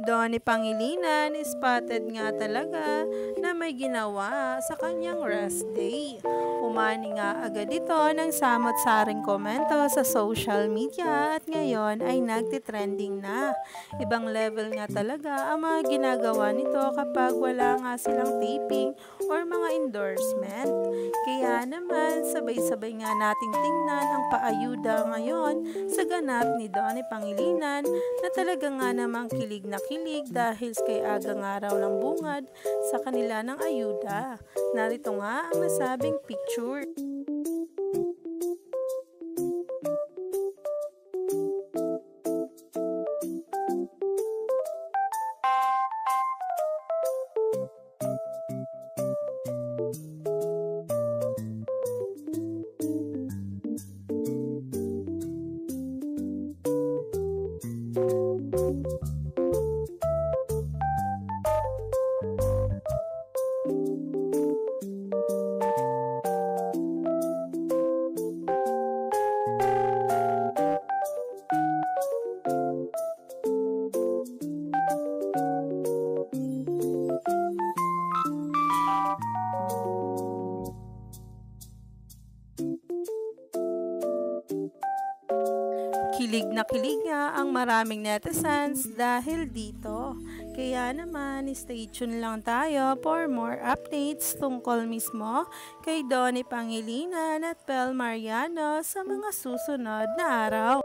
Donnie Pangilinan spotted nga talaga na may ginawa sa kanyang rest day. Umani nga agad ito ng samot-saring komento sa social media at ngayon ay nagtitrending na. Ibang level nga talaga ang mga ginagawa nito kapag wala nga silang taping or mga endorsement. Kaya naman sabay-sabay nga nating tingnan ang paayuda ngayon sa ganap ni Donnie Pangilinan na talaga nga namang kilig na kilig dahil kay agang araw ng bungad sa kanila ng ayuda. Narito nga ang nasabing picture. Kilig na kilig nga ang maraming netizens dahil dito. Kaya naman, stay tuned lang tayo for more updates tungkol mismo kay Donnie Pangilinan at Pel Mariano sa mga susunod na araw.